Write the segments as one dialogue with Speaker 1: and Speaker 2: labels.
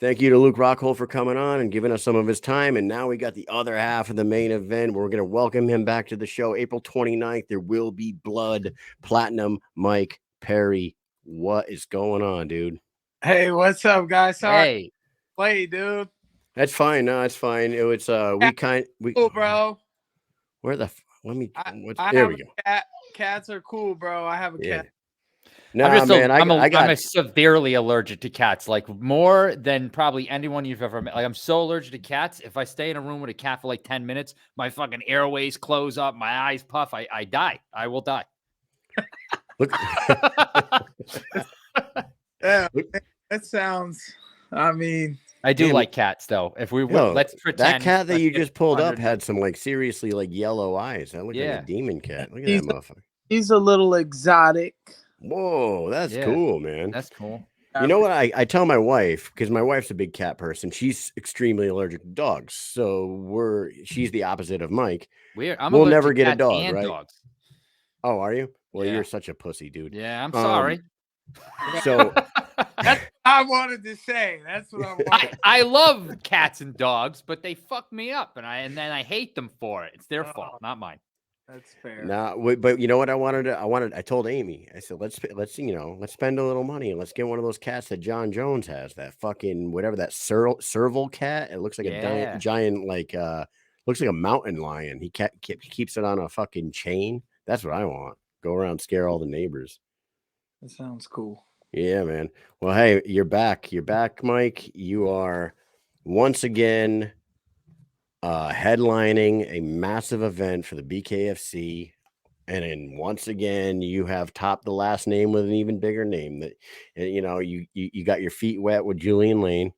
Speaker 1: Thank you to Luke Rockhold for coming on and giving us some of his time. And now we got the other half of the main event. We're going to welcome him back to the show. April 29th, there will be blood. Platinum Mike Perry. What is going on, dude?
Speaker 2: Hey, what's up, guys? Sorry,
Speaker 3: Hey,
Speaker 2: play, dude.
Speaker 1: That's fine. No, it's fine. It's we
Speaker 2: Cool, bro.
Speaker 1: where the let me
Speaker 2: I
Speaker 1: there
Speaker 2: have
Speaker 1: we
Speaker 2: a
Speaker 1: go.
Speaker 2: cat. Cats are cool, bro. I have a
Speaker 1: Yeah.
Speaker 2: cat.
Speaker 1: Nah, man, I got
Speaker 3: I'm severely allergic to cats, like more than probably anyone you've ever met. Like I'm so allergic to cats. If I stay in a room with a cat for like 10 minutes, my fucking airways close up, my eyes puff. I die. I will die.
Speaker 1: look.
Speaker 2: Yeah, that sounds. I mean,
Speaker 3: I do
Speaker 1: Damn.
Speaker 3: like cats, though. If we
Speaker 1: Yo,
Speaker 3: let's
Speaker 1: that
Speaker 3: pretend
Speaker 1: cat that
Speaker 3: let's
Speaker 1: you
Speaker 3: get
Speaker 1: just pulled up
Speaker 3: 100
Speaker 1: had some like seriously like yellow eyes. That looked like a
Speaker 3: Yeah.
Speaker 1: demon cat. Look at
Speaker 2: he's
Speaker 1: that motherfucker.
Speaker 2: he's a little exotic.
Speaker 1: Whoa, that's
Speaker 3: Yeah.
Speaker 1: cool, man.
Speaker 3: That's cool.
Speaker 1: You know what? I tell my wife, because my wife's a big cat person. She's extremely allergic to dogs. So she's the opposite of Mike.
Speaker 3: I'm
Speaker 1: We'll
Speaker 3: allergic
Speaker 1: never
Speaker 3: to
Speaker 1: get a
Speaker 3: cats
Speaker 1: dog,
Speaker 3: and
Speaker 1: right?
Speaker 3: dogs.
Speaker 1: Oh, are you? Well,
Speaker 3: Yeah.
Speaker 1: you're such a pussy, dude.
Speaker 3: Yeah, I'm sorry.
Speaker 1: So
Speaker 2: That's what I wanted to say. That's what I wanted.
Speaker 3: I love cats and dogs, but they fuck me up, and then I hate them for it. It's their fault, not mine.
Speaker 2: That's fair.
Speaker 1: but you know what I told Amy, I said, let's spend a little money and let's get one of those cats that Jon Jones has, that fucking, whatever, that serval cat. It looks like
Speaker 3: Yeah.
Speaker 1: a giant, like, looks like a mountain lion. He keeps it on a fucking chain. That's what I want. Go around, scare all the neighbors.
Speaker 2: That sounds cool.
Speaker 1: Yeah, man. Well, hey, you're back. You're back, Mike. You are once again headlining a massive event for the BKFC. And then once again, you have topped the last name with an even bigger name. That you got your feet wet with Julian Lane.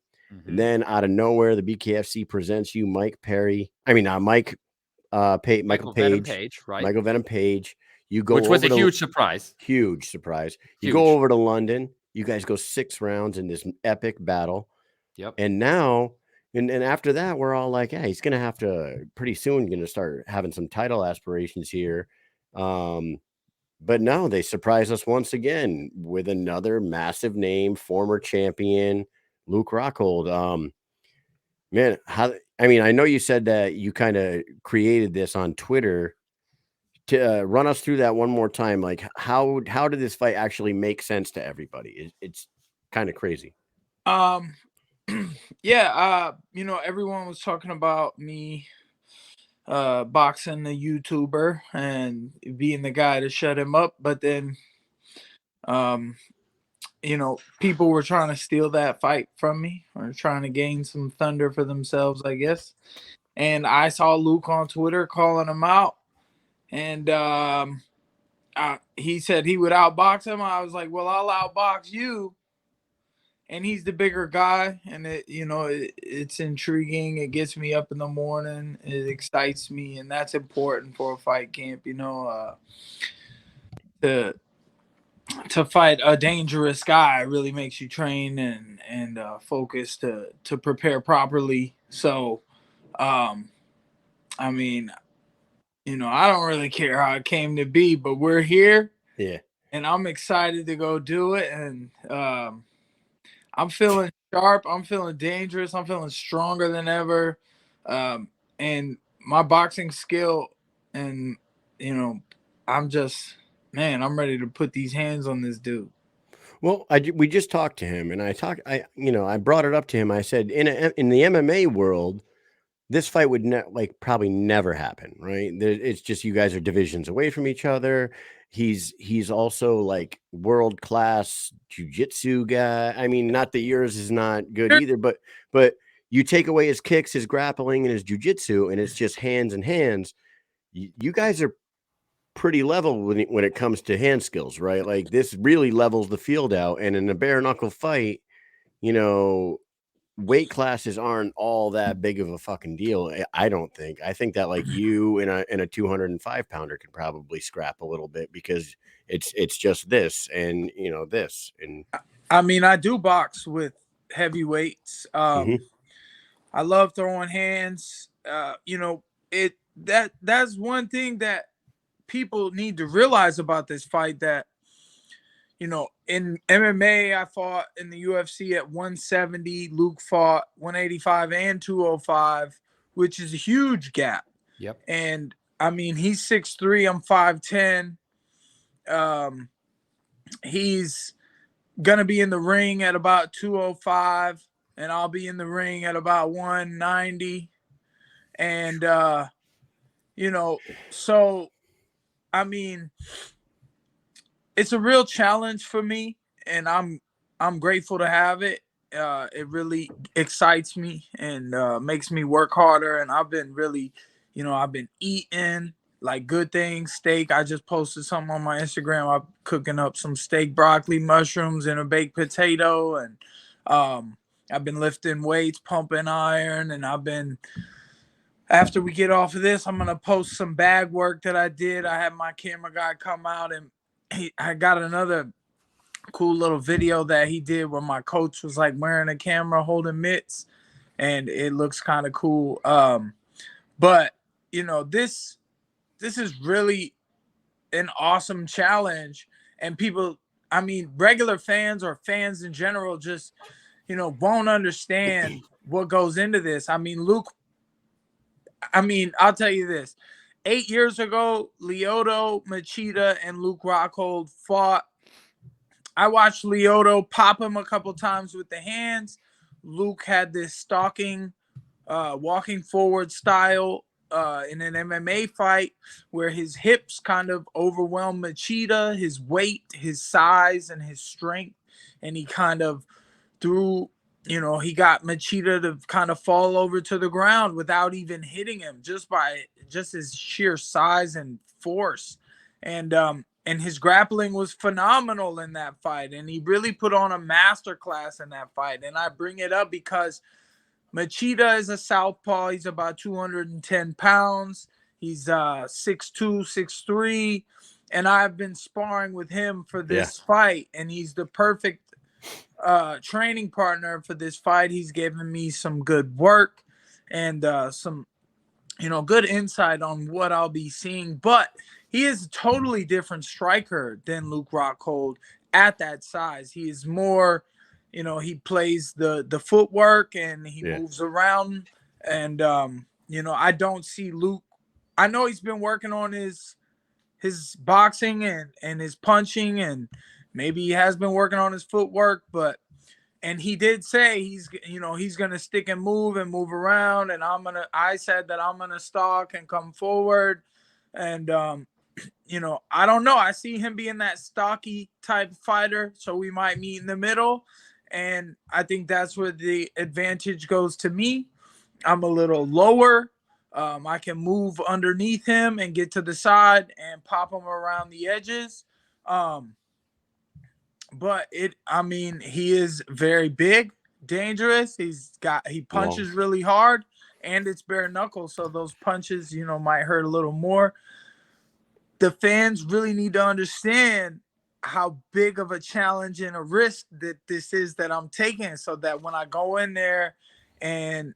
Speaker 1: And then out of nowhere, the BKFC presents you Mike Perry. I mean, Mike Michael
Speaker 3: Venom
Speaker 1: Page,
Speaker 3: Page, right?
Speaker 1: Michael Venom Page. You go
Speaker 3: Which was
Speaker 1: over
Speaker 3: a huge surprise.
Speaker 1: Huge surprise. You
Speaker 3: Huge.
Speaker 1: go over to London. You guys go 6 rounds in this epic battle.
Speaker 3: Yep.
Speaker 1: And now, and after that, we're all like, yeah, he's going to have to pretty soon going to start having some title aspirations here. But no, they surprise us once again with another massive name, former champion, Luke Rockhold. Man, I know you said that you kind of created this on Twitter. To run us through that one more time, like how did this fight actually make sense to everybody? It's kind of crazy.
Speaker 2: Yeah, everyone was talking about me boxing the YouTuber and being the guy to shut him up, but then people were trying to steal that fight from me or trying to gain some thunder for themselves, I guess. And I saw Luke on Twitter calling him out, and he said he would outbox him. I was like, well, I'll outbox you. And he's the bigger guy, and it's intriguing. It gets me up in the morning. It excites me, and that's important for a fight camp. To fight a dangerous guy really makes you train and focus to prepare properly. So, I mean, I don't really care how it came to be, but we're here.
Speaker 1: Yeah.
Speaker 2: And I'm excited to go do it. And I'm feeling sharp. I'm feeling dangerous. I'm feeling stronger than ever. And my boxing skill, and I'm just, man, I'm ready to put these hands on this dude.
Speaker 1: Well, we just talked to him, and I brought it up to him. I said, in the MMA world, this fight would probably never happen, right? It's just you guys are divisions away from each other. He's also like world class jujitsu guy. I mean, not that yours is not good either, but you take away his kicks, his grappling, and his jujitsu, and it's just hands and hands. You guys are pretty level when it comes to hand skills, right? Like this really levels the field out. And in a bare knuckle fight, weight classes aren't all that big of a fucking deal. I don't think. I think that like you in a 205 pounder could probably scrap a little bit because it's just this and this. And
Speaker 2: I mean, I do box with heavyweights. I love throwing hands. That's one thing that people need to realize about this fight, that you know, in MMA, I fought in the UFC at 170. Luke fought 185 and 205, which is a huge gap.
Speaker 3: Yep.
Speaker 2: And I mean, he's 6'3", I'm 5'10". He's gonna be in the ring at about 205, and I'll be in the ring at about 190. And you know, so I mean, it's a real challenge for me, and I'm grateful to have it. It really excites me and makes me work harder. And I've been really, you know, I've been eating like good things, steak. I just posted something on my Instagram. I'm cooking up some steak, broccoli, mushrooms, and a baked potato. And I've been lifting weights, pumping iron, and I've been. After we get off of this, I'm gonna post some bag work that I did. I had my camera guy come out, and I got another cool little video that he did where my coach was like wearing a camera holding mitts, and it looks kind of cool. But you know, this is really an awesome challenge, and people, I mean, regular fans or fans in general just, you know, won't understand what goes into this. I mean, I'll tell you this. 8 years ago, Lyoto Machida and Luke Rockhold fought. I watched Lyoto pop him a couple times with the hands. Luke had this stalking, walking forward style in an MMA fight where his hips kind of overwhelmed Machida, his weight, his size, and his strength. And he kind of threw, you know, he got Machida to kind of fall over to the ground without even hitting him, just by just his sheer size and force. And his grappling was phenomenal in that fight. And he really put on a masterclass in that fight. And I bring it up because Machida is a southpaw. He's about 210 pounds. He's 6'2", 6'3". And I've been sparring with him for this fight. And he's the perfect training partner for this fight. He's given me some good work and some, you know, good insight on what I'll be seeing. But he is a totally different striker than Luke Rockhold at that size. He is more, you know, he plays the footwork and he moves around. And you know, I don't see Luke. I know he's been working on his boxing and his punching, and maybe he has been working on his footwork, and he did say he's gonna stick and move around, and I said that I'm gonna stalk and come forward. And you know, I don't know. I see him being that stocky type fighter, so we might meet in the middle. And I think that's where the advantage goes to me. I'm a little lower. I can move underneath him and get to the side and pop him around the edges. But he is very big, dangerous. He punches really hard, and it's bare knuckles. So those punches, you know, might hurt a little more. The fans really need to understand how big of a challenge and a risk that this is that I'm taking, so that when I go in there and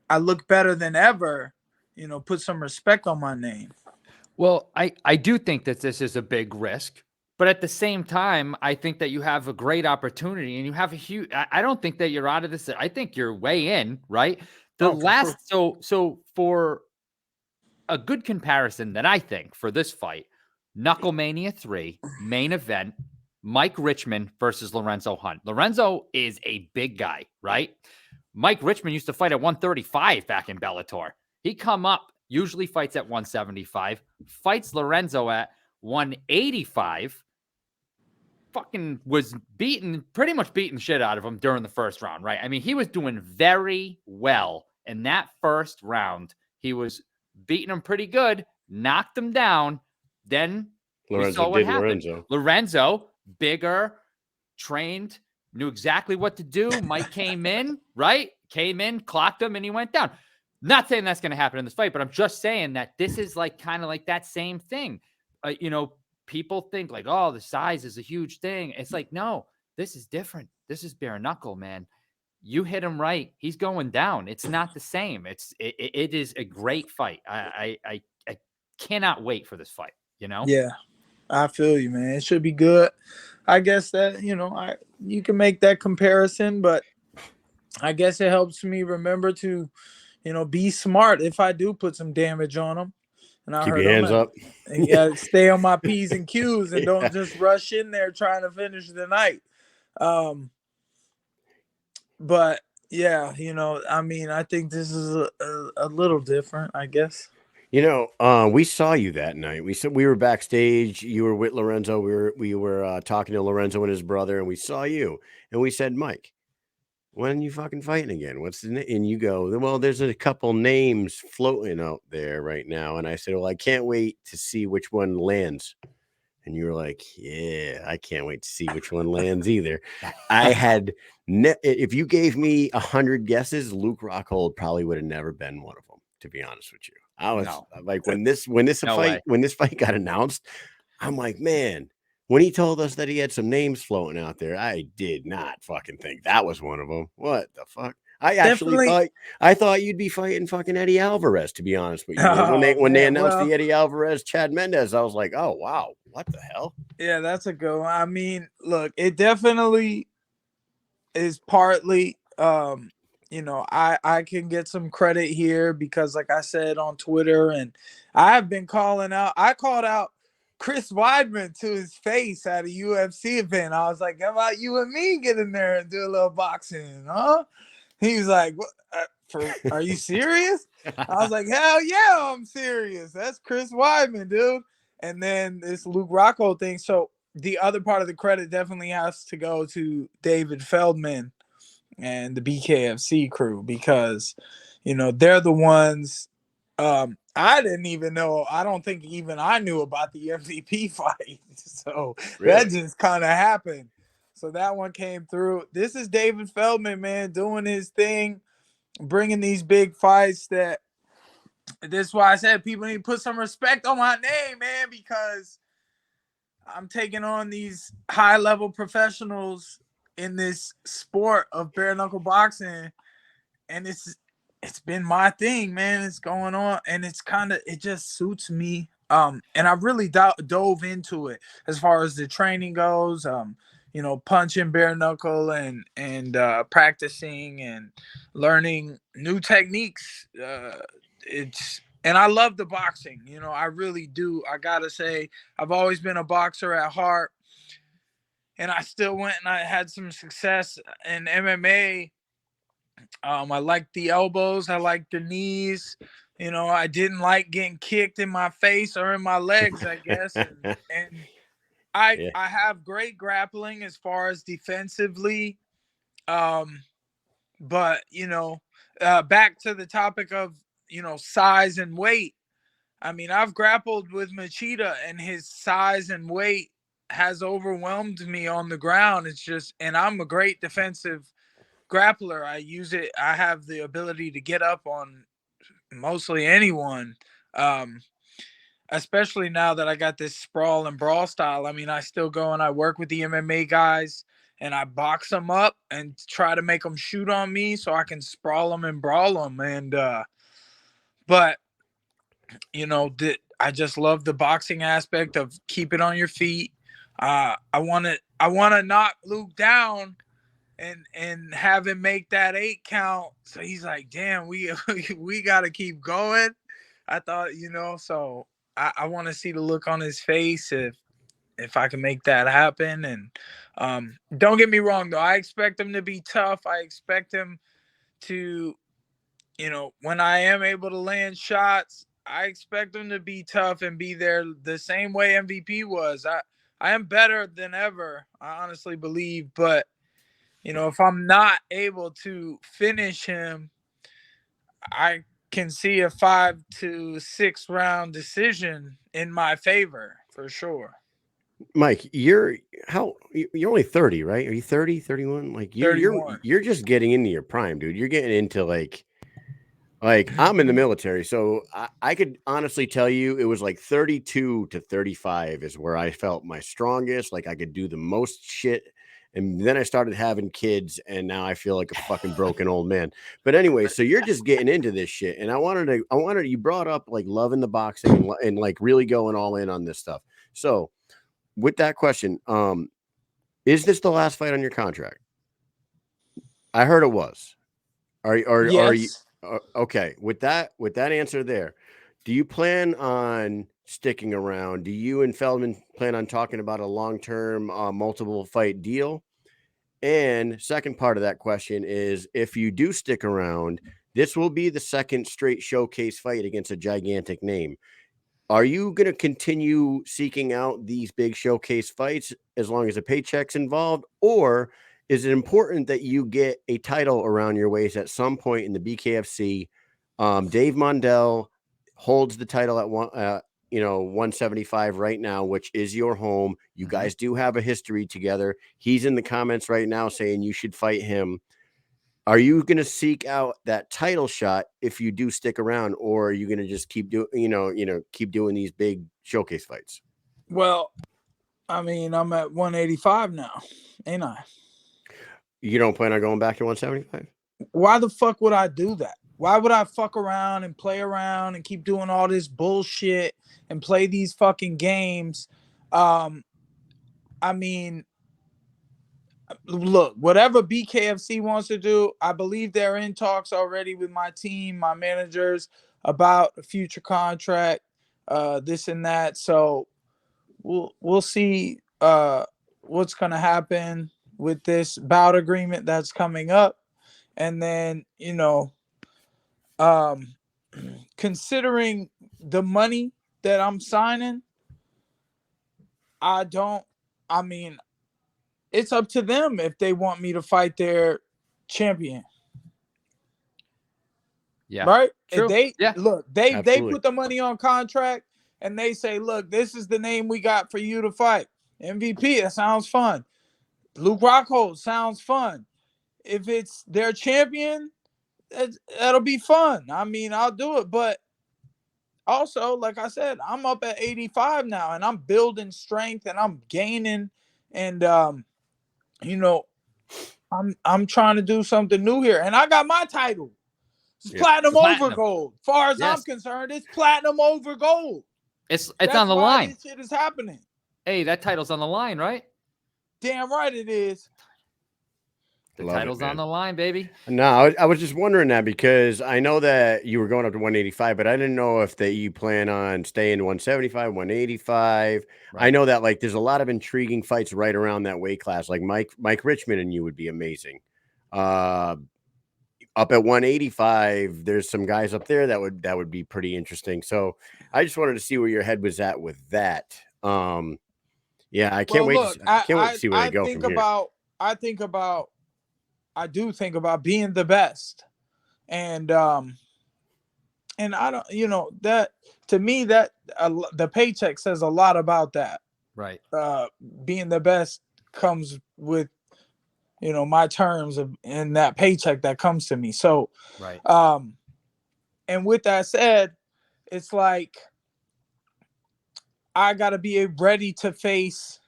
Speaker 2: I look better than ever, you know, put some respect on my name.
Speaker 3: Well, I do think that this is a big risk, but at the same time, I think that you have a great opportunity and you have a huge, I don't think that you're out of this. I think you're way in, right? So for a good comparison that I think for this fight, Knuckle Mania 3 main event, Mike Richmond versus Lorenzo Hunt. Lorenzo is a big guy, right? Mike Richmond used to fight at 135 back in Bellator. He come up, usually fights at 175, fights Lorenzo at 185, fucking was pretty much beating shit out of him during the first round, right? I mean, he was doing very well in that first round. He was beating him pretty good, knocked him down. Then we saw what happened. Lorenzo, bigger, trained, knew exactly what to do. Mike came in, right? Came in, clocked him, and he went down. Not saying that's going to happen in this fight, but I'm just saying that this is like kind of like that same thing. You know, people think like, oh, the size is a huge thing. It's like, no, this is different. This is bare knuckle, man. You hit him right, he's going down. It's not the same. It is a great fight. I cannot wait for this fight. You know?
Speaker 2: Yeah. I feel you, man. It should be good. I guess that, you can make that comparison, but I guess it helps me remember to, be smart if I do put some damage on them. And I
Speaker 1: Keep
Speaker 2: heard
Speaker 1: your
Speaker 2: them.
Speaker 1: hands up.
Speaker 2: You got to stay on my P's and Q's and
Speaker 1: Yeah.
Speaker 2: don't just rush in there trying to finish the night. But yeah, I think this is a little different, I guess.
Speaker 1: We saw you that night. We were backstage. You were with Lorenzo. We were talking to Lorenzo and his brother, and we saw you. And we said, Mike, when are you fucking fighting again? What's the name? And you go, well, there's a couple names floating out there right now. And I said, well, I can't wait to see which one lands. And you were like, yeah, I can't wait to see which one lands either. I had, if you gave me 100 guesses, Luke Rockhold probably would have never been one of them, to be honest with you. I was like, when this fight got announced, I'm like, man, when he told us that he had some names floating out there, I did not fucking think that was one of them. What the fuck? I thought you'd be fighting fucking Eddie Alvarez, to be honest with you. When they announced the Eddie Alvarez Chad Mendez, I was like, oh wow, what the hell?
Speaker 2: Yeah, that's a good one. I mean, look, it definitely is partly I can get some credit here because, like I said on Twitter, and I've been I called out Chris Weidman to his face at a UFC event. I was like, how about you and me get in there and do a little boxing, huh? He was like, what, are you serious? I was like, hell yeah, I'm serious. That's Chris Weidman, dude. And then this Luke Rockhold thing. So the other part of the credit definitely has to go to David Feldman and the BKFC crew because, they're the ones. I didn't even know. I don't think even I knew about the MVP fight. So
Speaker 1: Really?
Speaker 2: that just kind of happened. So that one came through. This is David Feldman, man, doing his thing, bringing these big fights. This is why I said people need to put some respect on my name, man, because I'm taking on these high-level professionals in this sport of bare knuckle boxing, and it's been my thing, man. It's going on, and it just suits me. And I really dove into it as far as the training goes. Punching bare knuckle and practicing and learning new techniques. And I love the boxing. I really do. I gotta say, I've always been a boxer at heart, and I still went and I had some success in MMA. I like the elbows. I like the knees. I didn't like getting kicked in my face or in my legs, I guess. And I have great grappling as far as defensively. But back to the topic of size and weight. I mean, I've grappled with Machida, and his size and weight has overwhelmed me on the ground. And I'm a great defensive grappler. I use it. I have the ability to get up on mostly anyone. Especially now that I got this sprawl and brawl style. I mean, I still go and I work with the MMA guys and I box them up and try to make them shoot on me so I can sprawl them and brawl them. And, but I just love the boxing aspect of keep it on your feet. I want to knock Luke down and have him make that 8 count. So he's like, damn, we got to keep going. I thought, so I want to see the look on his face if I can make that happen. And don't get me wrong, though. I expect him to be tough. I expect him to, when I am able to land shots, I expect him to be tough and be there the same way MVP was. I am better than ever, I honestly believe. But, if I'm not able to finish him, I can see a 5 to 6 round decision in my favor for sure.
Speaker 1: Mike, you're only 30, right? Are you 30, 31? Like you're just getting into your prime, dude. You're getting into like I'm in the military, so I could honestly tell you it was like 32 to 35 is where I felt my strongest. Like I could do the most shit. And then I started having kids, and now I feel like a fucking broken old man. But anyway, so you're just getting into this shit, and I wanted you brought up like loving the boxing and like really going all in on this stuff. So with that question, is this the last fight on your contract? I heard it was. Are you
Speaker 2: Yes.
Speaker 1: okay with that? With that answer there, do you plan on sticking around? Do you and Feldman plan on talking about a long-term, multiple fight deal? And second part of that question is, if you do stick around, this will be the second straight showcase fight against a gigantic name. Are you going to continue seeking out these big showcase fights as long as a paycheck's involved? Or is it important that you get a title around your waist at some point in the BKFC? Dave Mondell holds the title at 175 right now, which is your home. You guys do have a history together. He's in the comments right now saying you should fight him. Are you going to seek out that title shot if you do stick around, or are you going to just keep doing, keep doing these big showcase fights?
Speaker 2: Well, I mean, I'm at 185 now, ain't I?
Speaker 1: You don't plan on going back to 175?
Speaker 2: Why the fuck would I do that? Why would I fuck around and play around and keep doing all this bullshit and play these fucking games? I mean, look, whatever BKFC wants to do, I believe they're in talks already with my team, my managers, about a future contract, this and that. So we'll see what's gonna happen with this bout agreement that's coming up. And then, considering the money that I'm signing, I mean, it's up to them if they want me to fight their champion.
Speaker 3: Yeah.
Speaker 2: Right?
Speaker 3: True.
Speaker 2: They put the money on contract and they say, look, this is the name we got for you to fight. MVP, that sounds fun. Luke Rockhold sounds fun. If it's their champion, that'll be fun. I mean, I'll do it. But also, like I said, I'm up at 85 now and I'm building strength and I'm gaining. And I'm trying to do something new here. And I got my title. It's platinum over gold. As far as I'm concerned, it's platinum over gold.
Speaker 3: It's on the line.
Speaker 2: This shit is happening.
Speaker 3: Hey, that title's on the line, right?
Speaker 2: Damn right it is.
Speaker 3: The title's on the line, baby.
Speaker 1: No, I was just wondering that because I know that you were going up to 185, but I didn't know if you plan on staying 175, 185. Right. I know that there's a lot of intriguing fights right around that weight class. Like Mike Richmond and you would be amazing. Up at 185, there's some guys up there that would be pretty interesting. So I just wanted to see where your head was at with that. Yeah, I can't wait. I can't wait to see where they go from here.
Speaker 2: I do think about being the best, and I don't, that to me that the paycheck says a lot about that.
Speaker 3: Right.
Speaker 2: Being the best comes with, my terms and that paycheck that comes to me. So,
Speaker 3: right.
Speaker 2: And with that said, it's like I gotta be ready to face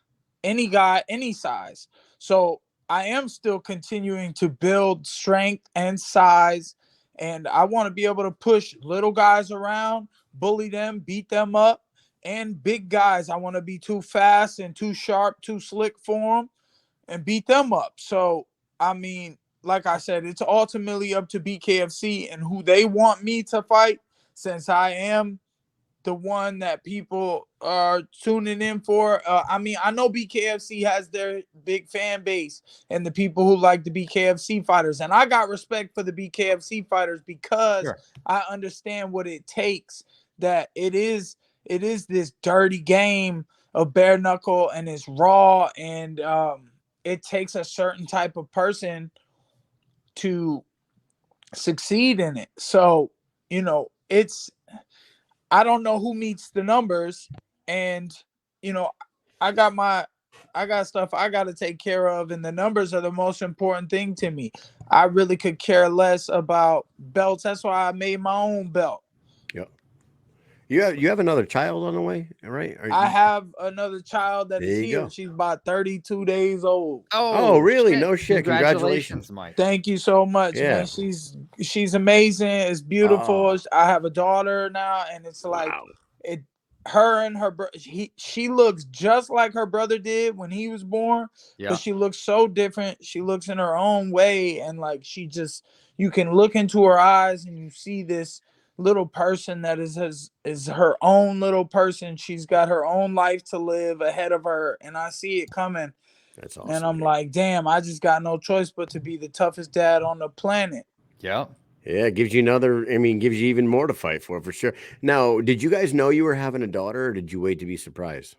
Speaker 2: any guy, any size. So I am still continuing to build strength and size, and I want to be able to push little guys around, bully them, beat them up, and big guys. I want to be too fast and too sharp, too slick for them, and beat them up. So, I mean, like I said, it's ultimately up to BKFC and who they want me to fight, since I am the one that people are tuning in for. I mean, I know BKFC has their big fan base and the people who like the BKFC fighters. And I got respect for the BKFC fighters because I understand what it takes, that it is this dirty game of bare knuckle and it's raw, and it takes a certain type of person to succeed in it. So, I don't know who meets the numbers, and I got stuff I got to take care of, and the numbers are the most important thing to me. I really could care less about belts. That's why I made my own belt.
Speaker 1: Yep. You have another child on the way, right?
Speaker 2: I have another child that is here. Go. She's about 32 days old.
Speaker 1: Oh, really? Shit. No shit. Congratulations,
Speaker 3: Mike.
Speaker 2: Thank you so much, man. She's amazing. It's beautiful. I have a daughter now, and it's like her and her she looks just like her brother did when he was born,
Speaker 3: Yeah.
Speaker 2: but she looks so different. She looks in her own way, and like she just, you can look into her eyes and you see this little person that is her own little person. She's got her own life to live ahead of her, and I see it coming.
Speaker 1: That's
Speaker 2: And
Speaker 1: awesome.
Speaker 2: I'm like, damn, I just got no choice but to be the toughest dad on the planet.
Speaker 3: Yeah.
Speaker 1: Yeah, it gives you another. I mean, gives you even more to fight for sure. Now, did you guys know you were having a daughter, or did you wait to be surprised?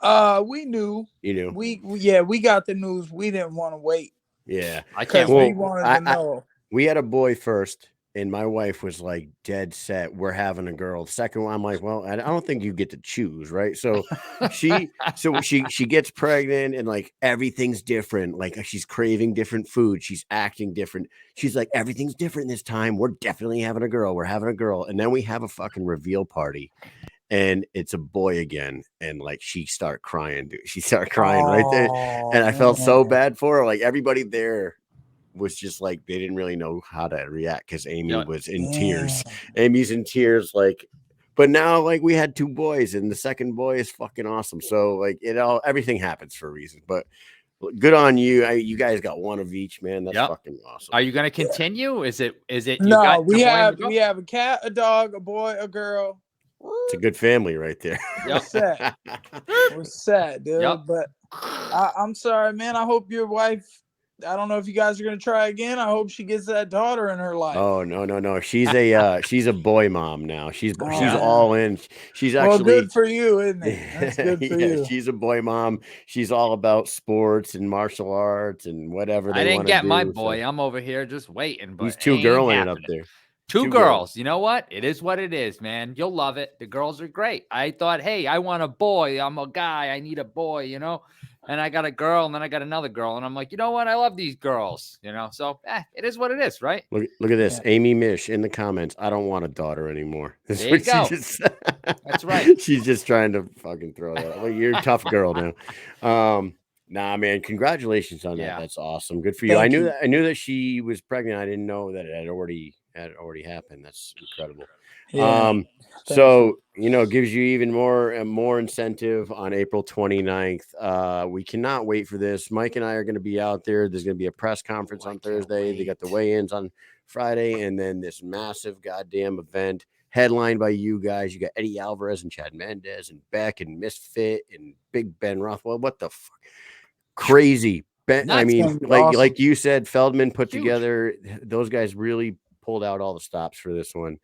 Speaker 2: We knew.
Speaker 1: You knew.
Speaker 2: We got the news. We didn't want to wait
Speaker 1: Yeah,
Speaker 3: I can't
Speaker 2: because we
Speaker 3: wait.
Speaker 2: wanted to know.
Speaker 1: we had a boy first, and my wife was like dead set. We're having a girl. Second one, I'm like, well, I don't think you get to choose, right? So she gets pregnant, and like everything's different. Like she's craving different food. She's acting different. She's like, everything's different this time. We're definitely having a girl. We're having a girl, and then we have a fucking reveal party. And it's a boy again, and like she started crying, dude. She started crying right there, and I felt so bad for her. Like everybody there was just like they didn't really know how to react because Amy was in tears. Amy's in tears, like. But now, like we had two boys, and the second boy is fucking awesome. So like everything happens for a reason. But good on you. You guys got one of each, man. That's fucking awesome.
Speaker 3: Are you going to continue? Is it?
Speaker 2: No, we have a cat, a dog, a boy, a girl.
Speaker 1: It's a good family right there.
Speaker 2: We're set. We're set, dude.
Speaker 3: Yep.
Speaker 2: But I'm sorry, man. I hope your wife, I don't know if you guys are gonna try again. I hope she gets that daughter in her life.
Speaker 1: Oh no. She's a boy mom now. She's all in. She's actually,
Speaker 2: well, good for you, isn't it? That's good for you.
Speaker 1: She's a boy mom. She's all about sports and martial arts and whatever they
Speaker 3: I didn't
Speaker 1: want
Speaker 3: get
Speaker 1: to do.
Speaker 3: my boy. I'm over here just waiting. But
Speaker 1: he's two girling up there.
Speaker 3: Two girls. You know what? It is what it is, man. You'll love it. The girls are great. I thought, hey, I want a boy. I'm a guy. I need a boy, you know? And I got a girl, and then I got another girl. And I'm like, you know what? I love these girls, you know? So it is what it is, right?
Speaker 1: Look at this. Yeah. Amy Mish in the comments. I don't want a daughter anymore.
Speaker 3: There you go. That's right.
Speaker 1: She's just trying to fucking throw that. Well, you're a tough girl now. Nah, man, congratulations on that. That's awesome. Good for you. I knew that she was pregnant. I didn't know that it had already happened. That's incredible.
Speaker 2: Yeah.
Speaker 1: So gives you even more incentive on April 29th. We cannot wait for this. Mike and I are going to be out there. There's going to be a press conference on Thursday. They got the weigh-ins on Friday, and then this massive goddamn event headlined by you guys. You got Eddie Alvarez and Chad Mendez and Beck and Misfit and Big Ben Rothwell. What the fuck? Crazy. Ben, I mean, like you said, Feldman put together. Those guys really pulled out all the stops for this one.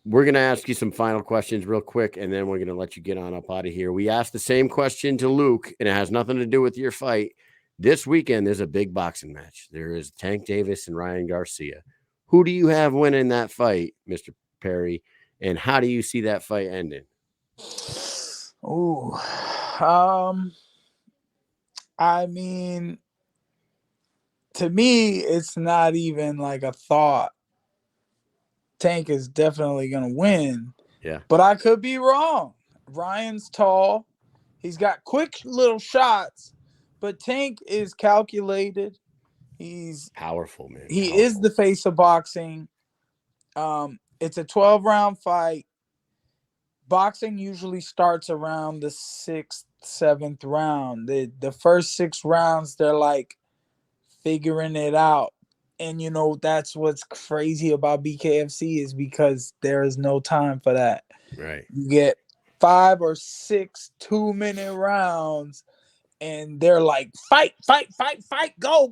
Speaker 1: We're going to ask you some final questions real quick, and then we're going to let you get on up out of here. We asked the same question to Luke, and it has nothing to do with your fight. This weekend, there's a big boxing match. There is Tank Davis and Ryan Garcia. Who do you have winning that fight, Mr. Perry? And how do you see that fight ending?
Speaker 2: Oh, I mean, to me, it's not even like a thought. Tank is definitely going to win.
Speaker 1: Yeah.
Speaker 2: But I could be wrong. Ryan's tall. He's got quick little shots, but Tank is calculated. He's
Speaker 1: powerful, man.
Speaker 2: He is the face of boxing. It's a 12-round fight. Boxing usually starts around the 6th, 7th round. The first 6 rounds, they're like figuring it out. And, that's what's crazy about BKFC is because there is no time for that.
Speaker 1: Right.
Speaker 2: You get 5 or 6 2-minute rounds, and they're like, fight, go,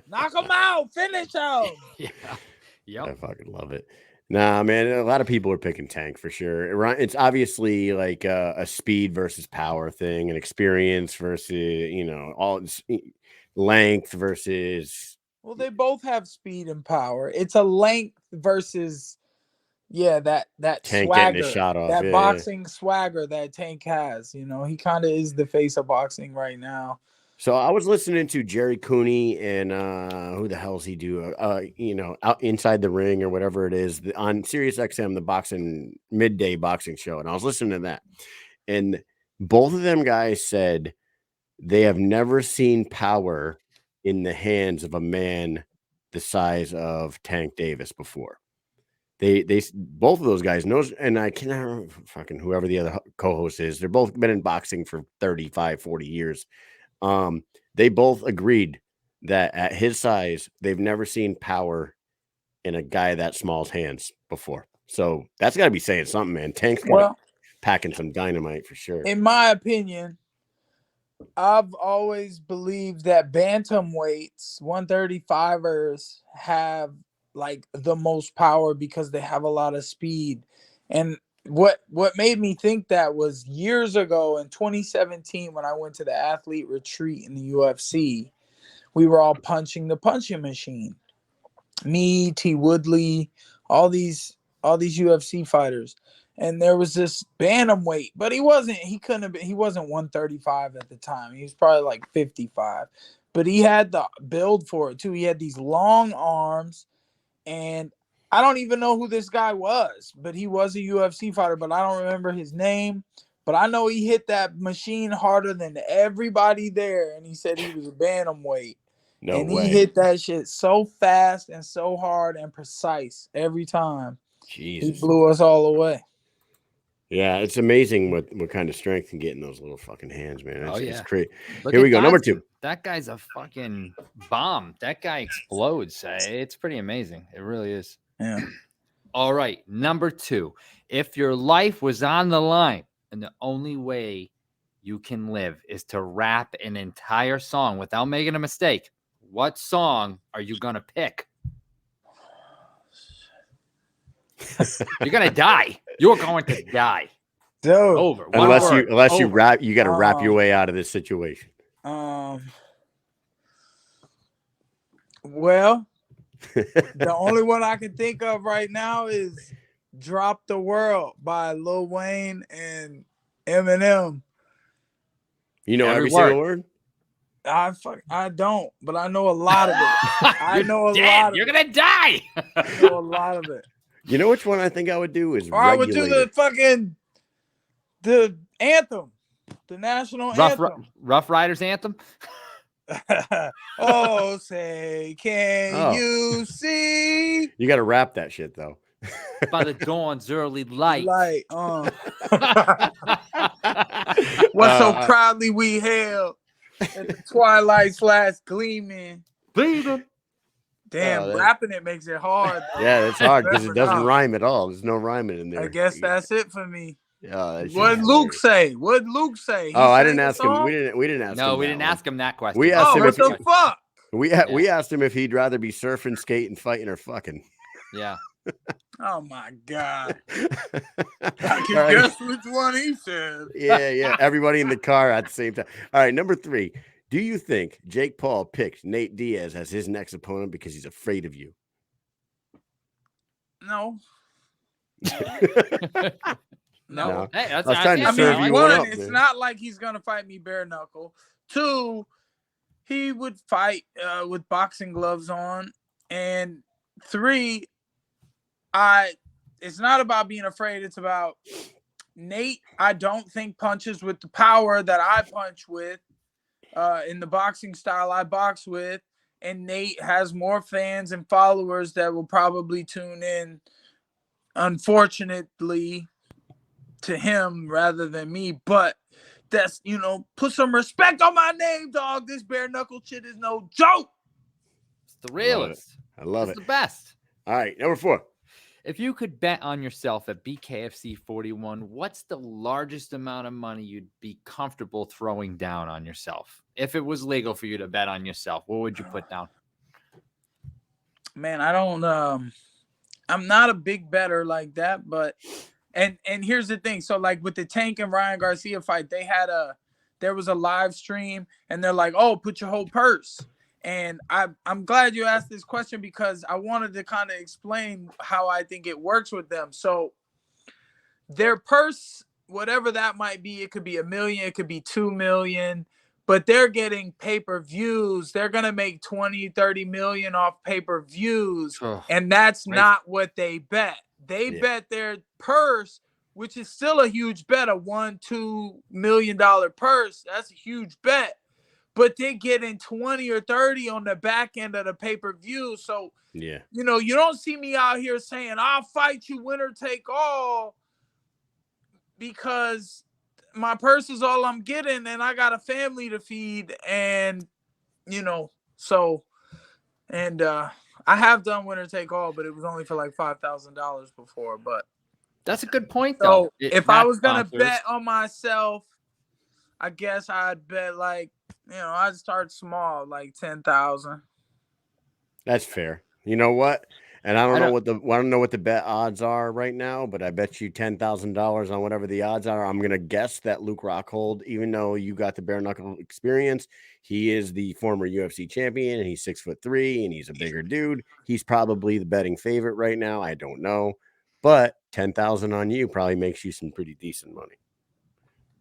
Speaker 2: knock them out, finish them.
Speaker 3: Yeah. Yep.
Speaker 1: I fucking love it. Nah, man, a lot of people are picking Tank for sure. It's obviously like a speed versus power thing, an experience versus, all length versus.
Speaker 2: Well, they both have speed and power. It's a length versus, that
Speaker 1: Tank
Speaker 2: swagger,
Speaker 1: getting a shot off,
Speaker 2: that boxing swagger that Tank has. He kind of is the face of boxing right now.
Speaker 1: So I was listening to Jerry Cooney and who the hell's he do? Out Inside the Ring or whatever it is on Sirius XM, the midday boxing show, and I was listening to that, and both of them guys said they have never seen power in the hands of a man the size of Tank Davis before. both of those guys knows, and I can't remember fucking whoever the other co-host is. They're both been in boxing for 35, 40 years. They both agreed that at his size, they've never seen power in a guy that small's hands before. So that's got to be saying something, man. Tank's packing some dynamite for sure.
Speaker 2: In my opinion, I've always believed that bantamweights, 135ers, have like the most power because they have a lot of speed. And what made me think that was years ago in 2017 when I went to the athlete retreat in the UFC, we were all punching the punching machine. Me, T. Woodley, all these UFC fighters. And there was this bantamweight, but he wasn't 135 at the time. He was probably like 55. But he had the build for it too. He had these long arms, and I don't even know who this guy was, but he was a UFC fighter, but I don't remember his name. But I know he hit that machine harder than everybody there, and he said he was a bantamweight.
Speaker 1: No
Speaker 2: and
Speaker 1: way.
Speaker 2: He hit that shit so fast and so hard and precise every time.
Speaker 1: Jesus.
Speaker 2: He blew us all away.
Speaker 1: Yeah, it's amazing what kind of strength can get in those little fucking hands, man. It's crazy.
Speaker 3: Look
Speaker 1: Here we go.
Speaker 3: Dodson.
Speaker 1: Number 2.
Speaker 3: That guy's a fucking bomb. That guy explodes. It's pretty amazing. It really is.
Speaker 2: Yeah.
Speaker 3: All right. Number 2. If your life was on the line and the only way you can live is to rap an entire song without making a mistake, what song are you going to pick? You're going to die. You're going to die.
Speaker 2: Dude.
Speaker 3: Over.
Speaker 1: Unless you rap, you got to rap your way out of this situation.
Speaker 2: Well, the only one I can think of right now is "Drop the World" by Lil Wayne and Eminem.
Speaker 1: You know every single word?
Speaker 2: I don't, but I know a lot of it. I know a lot of it.
Speaker 3: You're going to die.
Speaker 2: I know a lot of it.
Speaker 1: You know which one I think I would do is
Speaker 2: I would do the anthem, the national anthem.
Speaker 3: Rough Riders anthem.
Speaker 2: Oh, say, can you see?
Speaker 1: You got to rap that shit though.
Speaker 3: By the dawn's early light.
Speaker 2: What so proudly we hailed at the twilight's last gleaming. Damn, rapping it makes it hard.
Speaker 1: Yeah, it's hard because it doesn't rhyme at all. There's no rhyming in there.
Speaker 2: I guess that's it for me.
Speaker 1: What
Speaker 2: did Luke say? What did Luke say?
Speaker 1: I didn't ask him. We didn't ask him.
Speaker 3: No, we didn't ask him that question.
Speaker 1: We asked him
Speaker 2: what the fuck?
Speaker 1: We asked him if he'd rather be surfing, skating, fighting, or fucking.
Speaker 3: Yeah.
Speaker 2: Oh my God. I can guess which one he said.
Speaker 1: Yeah. Everybody in the car at the same time. All right, number 3. Do you think Jake Paul picked Nate Diaz as his next opponent because he's afraid of you?
Speaker 2: No.
Speaker 1: No.
Speaker 3: Hey,
Speaker 1: I was trying to serve you one up.
Speaker 2: It's not like he's gonna fight me bare knuckle. 2, he would fight with boxing gloves on. And 3, it's not about being afraid. It's about Nate. I don't think punches with the power that I punch with in the boxing style I box with. And Nate has more fans and followers that will probably tune in, unfortunately, to him rather than me. But that's, put some respect on my name, dog. This bare knuckle shit is no joke.
Speaker 3: It's the realest.
Speaker 1: I love it.
Speaker 3: It's the best.
Speaker 1: All right, number 4.
Speaker 3: If you could bet on yourself at BKFC 41, what's the largest amount of money you'd be comfortable throwing down on yourself? If it was legal for you to bet on yourself, what would you put down?
Speaker 2: Man, I don't I'm not a big better like that, but and here's the thing. So like with the Tank and Ryan Garcia fight, there was a live stream and they're like, "Oh, put your whole purse." And I'm glad you asked this question because I wanted to kind of explain how I think it works with them. So their purse, whatever that might be, it could be $1 million, it could be $2 million, but they're getting pay-per-views. They're going to make 20, 30 million off pay-per-views. And that's not what they bet. They bet their purse, which is still a huge bet, a $1-2 million purse. That's a huge bet. but they're getting 20 or 30 on the back end of the pay-per-view. So,
Speaker 1: Yeah.
Speaker 2: you know, you don't see me out here saying, I'll fight you winner take all, because my purse is all I'm getting and I got a family to feed. And, you know, so, and I have done winner take all, but it was only for like $5,000 before. But
Speaker 3: that's a good point, though.
Speaker 2: so if I was going to bet on myself, I guess I'd bet like, you know, I'd start small, like 10,000.
Speaker 1: That's fair. You know what? And I don't know what the bet odds are right now, but I bet you $10,000 on whatever the odds are. I'm gonna guess that Luke Rockhold, even though you got the bare knuckle experience, he is the former UFC champion and he's 6'3" and he's a bigger dude. He's probably the betting favorite right now. I don't know, but 10,000 on you probably makes you some pretty decent money.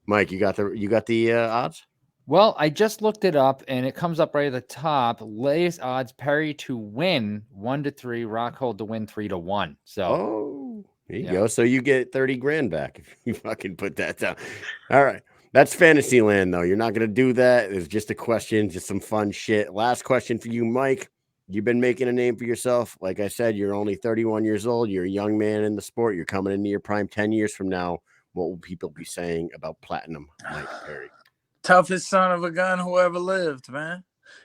Speaker 1: Mike, you got the odds?
Speaker 3: Well, I just looked it up, and it comes up right at the top. Latest odds: Perry to win 1-3, Rockhold to win 3-1. So,
Speaker 1: there you go. So you get 30 grand back if you fucking put that down. All right, that's fantasy land, though. You're not gonna do that. It's just a question, just some fun shit. Last question for you, Mike. You've been making a name for yourself. Like I said, you're only 31 years old. You're a young man in the sport. You're coming into your prime 10 years from now. What will people be saying about Platinum Mike Perry?
Speaker 2: Toughest son of a gun who ever lived, man.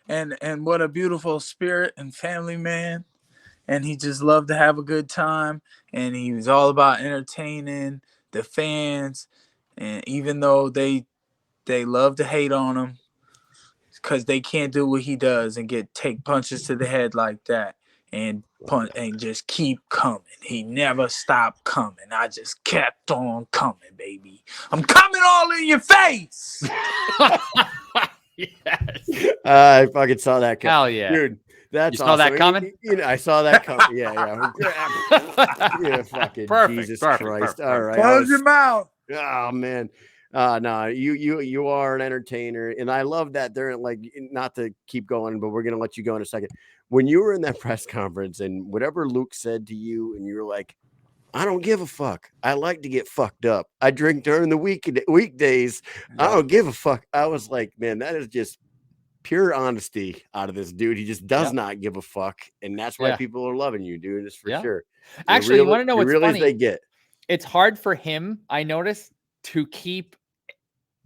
Speaker 2: And what a beautiful spirit and family man. And he just loved to have a good time. And he was all about entertaining the fans. And even though they love to hate on him because they can't do what he does and take punches to the head like that. And punch and just keep coming. He never stopped coming. I just kept on coming, baby. I'm coming all in your face.
Speaker 3: Yes.
Speaker 1: I fucking saw that coming.
Speaker 3: Hell yeah.
Speaker 1: Dude, that's
Speaker 3: you saw
Speaker 1: awesome.
Speaker 3: that coming?
Speaker 1: You know, I saw that coming. Yeah. Yeah, fucking
Speaker 3: perfect,
Speaker 1: Jesus
Speaker 3: perfect,
Speaker 1: Christ.
Speaker 3: perfect.
Speaker 1: All right.
Speaker 2: Close your mouth.
Speaker 1: Oh man. No, you are an entertainer, and I love that. They're like, not to keep going, but we're gonna let you go in a second. When you were in that press conference and whatever Luke said to you, and you were like, I don't give a fuck. I like to get fucked up. I drink during the weekdays. I don't give a fuck. I was like, man, that is just pure honesty out of this dude. He just does not give a fuck, and that's why people are loving you, dude. It's for sure.
Speaker 3: Actually, you want to know what's funny?
Speaker 1: They get.
Speaker 3: It's hard for him, I noticed, to keep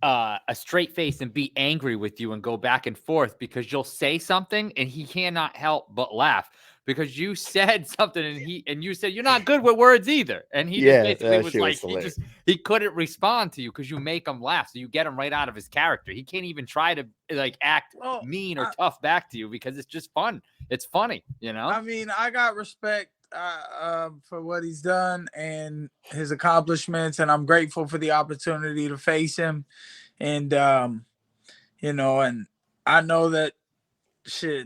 Speaker 3: a straight face and be angry with you and go back and forth, because you'll say something and he cannot help but laugh because you said something and you said you're not good with words either, and he just basically was like he couldn't respond to you because you make him laugh, so you get him right out of his character. He can't even try to like act mean or tough back to you because it's just fun. It's funny, you know.
Speaker 2: I mean, I got respect for what he's done and his accomplishments, and I'm grateful for the opportunity to face him. And you know, and I know that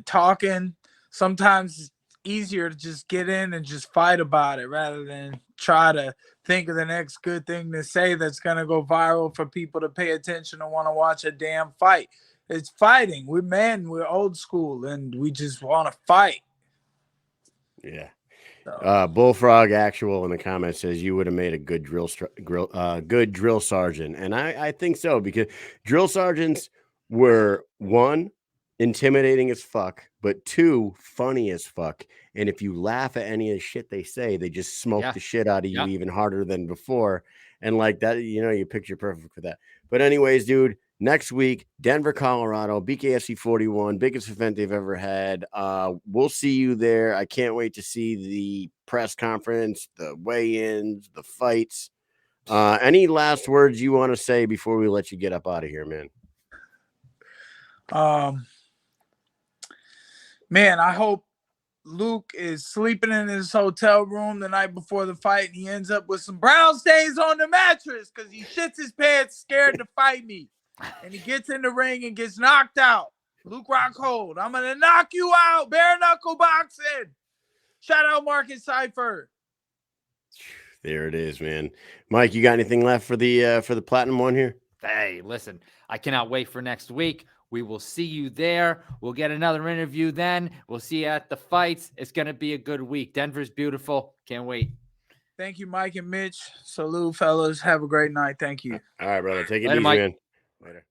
Speaker 2: talking sometimes it's easier to just get in and just fight about it rather than try to think of the next good thing to say that's gonna go viral for people to pay attention and want to watch a damn fight. It's fighting. We're old school and we just want to fight.
Speaker 1: Yeah. Bullfrog Actual in the comments says you would have made a good drill sergeant, and I think so, because drill sergeants were, one, intimidating as fuck, but two, funny as fuck. And if you laugh at any of the shit they say, they just smoke the shit out of you even harder than before. And like that, you know, you picture perfect for that. But anyways, dude, next week, Denver, Colorado, BKFC 41, biggest event they've ever had. We'll see you there. I can't wait to see the press conference, the weigh-ins, the fights. Any last words you want to say before we let you get up out of here, man?
Speaker 2: Man, I hope Luke is sleeping in his hotel room the night before the fight and he ends up with some brown stains on the mattress because he shits his pants scared to fight me. And he gets in the ring and gets knocked out. Luke Rockhold, I'm going to knock you out. Bare knuckle boxing. Shout out Marcus Cypher.
Speaker 1: There it is, man. Mike, you got anything left for the platinum one here?
Speaker 3: Hey, listen, I cannot wait for next week. We will see you there. We'll get another interview then. We'll see you at the fights. It's going to be a good week. Denver's beautiful. Can't wait.
Speaker 2: Thank you, Mike and Mitch. Salute, fellas. Have a great night. Thank you.
Speaker 1: All right, brother. Take it
Speaker 3: Later,
Speaker 1: easy,
Speaker 3: Mike.
Speaker 1: man. Later.